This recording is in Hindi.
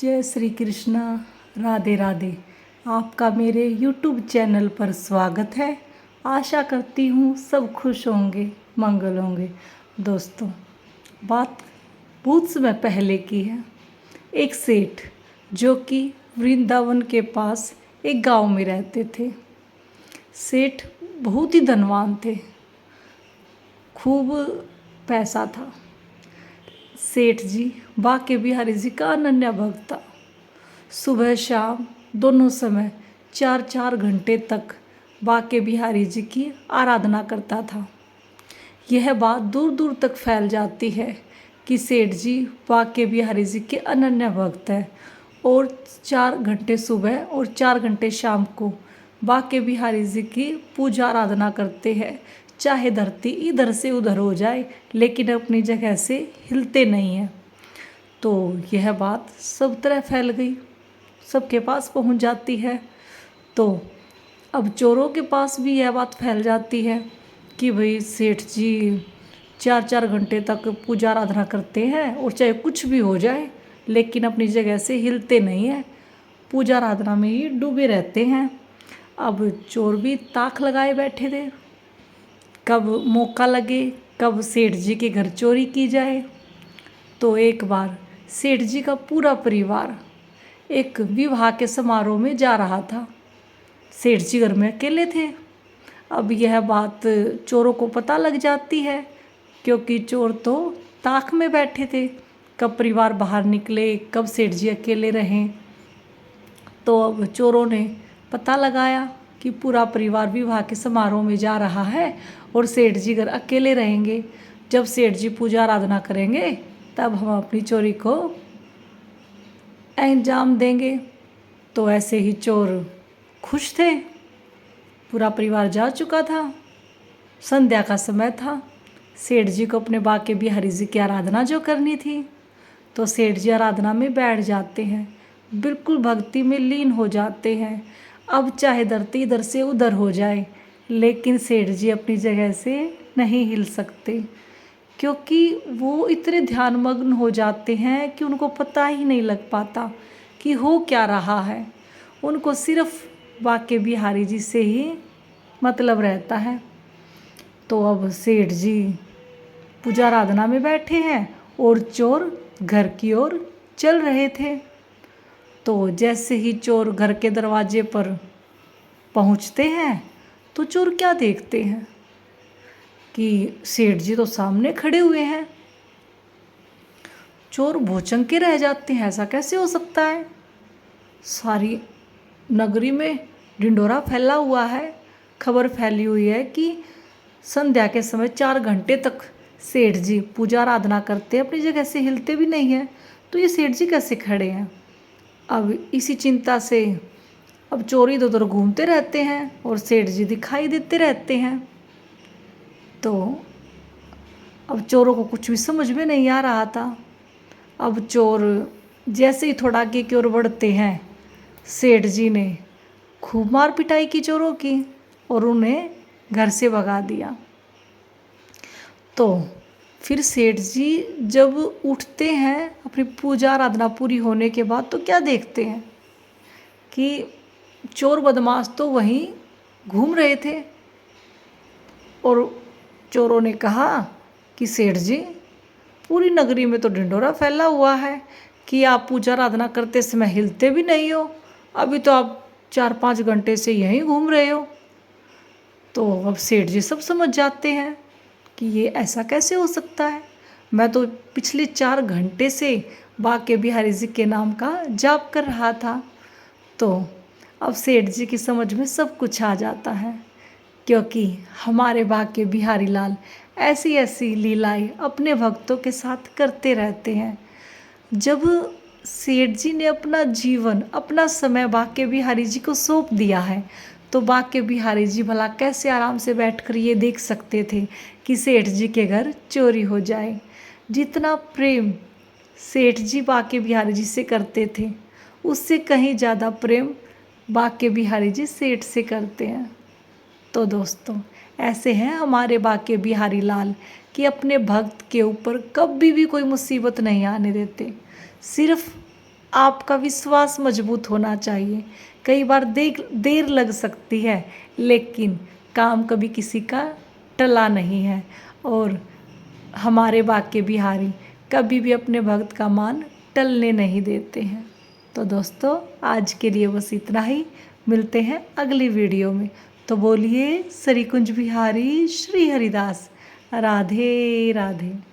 जय श्री कृष्णा। राधे राधे। आपका मेरे YouTube चैनल पर स्वागत है। आशा करती हूँ सब खुश होंगे, मंगल होंगे। दोस्तों, बात बहुत समय पहले की है। एक सेठ जो कि वृंदावन के पास एक गांव में रहते थे। सेठ बहुत ही धनवान थे, खूब पैसा था। सेठ जी बांके बिहारी जी का अनन्य भक्त था। सुबह शाम दोनों समय 4-4 घंटे तक बांके बिहारी जी की आराधना करता था। यह बात दूर दूर तक फैल जाती है कि सेठ जी बांके बिहारी जी के अनन्य भक्त हैं और 4 घंटे सुबह और 4 घंटे शाम को बांके बिहारी जी की पूजा आराधना करते हैं। चाहे धरती इधर से उधर हो जाए, लेकिन अपनी जगह से हिलते नहीं हैं। तो यह बात सब तरह फैल गई, सबके पास पहुंच जाती है। तो अब चोरों के पास भी यह बात फैल जाती है कि भाई सेठ जी 4-4 घंटे तक पूजा आराधना करते हैं और चाहे कुछ भी हो जाए, लेकिन अपनी जगह से हिलते नहीं हैं, पूजा आराधना में ही डूबे रहते हैं। अब चोर भी ताक लगाए बैठे थे, कब मौका लगे, कब सेठ जी के घर चोरी की जाए। तो एक बार सेठ जी का पूरा परिवार एक विवाह के समारोह में जा रहा था। सेठ जी घर में अकेले थे। अब यह बात चोरों को पता लग जाती है, क्योंकि चोर तो ताक में बैठे थे, कब परिवार बाहर निकले, कब सेठ जी अकेले रहें। तो अब चोरों ने पता लगाया कि पूरा परिवार विवाह के समारोह में जा रहा है और सेठ जी घर अकेले रहेंगे। जब सेठ जी पूजा आराधना करेंगे तब हम अपनी चोरी को अंजाम देंगे। तो ऐसे ही चोर खुश थे, पूरा परिवार जा चुका था, संध्या का समय था। सेठ जी को अपने बांके बिहारी जी की आराधना जो करनी थी, तो सेठ जी आराधना में बैठ जाते हैं, बिल्कुल भक्ति में लीन हो जाते हैं। अब चाहे धरती इधर से उधर हो जाए, लेकिन सेठ जी अपनी जगह से नहीं हिल सकते, क्योंकि वो इतने ध्यानमग्न हो जाते हैं कि उनको पता ही नहीं लग पाता कि हो क्या रहा है। उनको सिर्फ बांके बिहारी जी से ही मतलब रहता है। तो अब सेठ जी पूजा आराधना में बैठे हैं और चोर घर की ओर चल रहे थे। तो जैसे ही चोर घर के दरवाजे पर पहुंचते हैं, तो चोर क्या देखते हैं कि सेठ जी तो सामने खड़े हुए हैं। चोर भौचक्के रह जाते हैं, ऐसा कैसे हो सकता है। सारी नगरी में ढिंढोरा फैला हुआ है, खबर फैली हुई है कि संध्या के समय 4 घंटे तक सेठ जी पूजा आराधना करते हैं, अपनी जगह से हिलते भी नहीं हैं। तो ये सेठ जी कैसे खड़े हैं। अब इसी चिंता से अब चोर इधर उधर घूमते रहते हैं और सेठ जी दिखाई देते रहते हैं। तो अब चोरों को कुछ भी समझ में नहीं आ रहा था। अब चोर जैसे ही थोड़ा आगे की ओर बढ़ते हैं, सेठ जी ने खूब मार पिटाई की चोरों की और उन्हें घर से भगा दिया। तो फिर सेठ जी जब उठते हैं अपनी पूजा आराधना पूरी होने के बाद, तो क्या देखते हैं कि चोर बदमाश तो वहीं घूम रहे थे। और चोरों ने कहा कि सेठ जी, पूरी नगरी में तो ढिंढोरा फैला हुआ है कि आप पूजा आराधना करते समय हिलते भी नहीं हो, अभी तो आप 4-5 घंटे से यहीं घूम रहे हो। तो अब सेठ जी सब समझ जाते हैं कि ये ऐसा कैसे हो सकता है। मैं तो पिछले 4 घंटे से बांके बिहारी जी के नाम का जाप कर रहा था। तो अब सेठ जी की समझ में सब कुछ आ जाता है, क्योंकि हमारे बांके बिहारी लाल ऐसी ऐसी लीलाएं अपने भक्तों के साथ करते रहते हैं। जब सेठ जी ने अपना जीवन, अपना समय बांके बिहारी जी को सौंप दिया है, तो बांके बिहारी जी भला कैसे आराम से बैठकर ये देख सकते थे कि सेठ जी के घर चोरी हो जाए। जितना प्रेम सेठ जी बांके बिहारी जी से करते थे, उससे कहीं ज़्यादा प्रेम बांके बिहारी जी सेठ से करते हैं। तो दोस्तों, ऐसे हैं हमारे बांके बिहारी लाल कि अपने भक्त के ऊपर कभी भी कोई मुसीबत नहीं आने देते। सिर्फ आपका विश्वास मजबूत होना चाहिए। कई बार देर लग सकती है, लेकिन काम कभी किसी का टला नहीं है। और हमारे बांके बिहारी कभी भी अपने भक्त का मान टलने नहीं देते हैं। तो दोस्तों, आज के लिए बस इतना ही। मिलते हैं अगली वीडियो में। तो बोलिए श्री कुंज बिहारी श्री हरिदास। राधे राधे।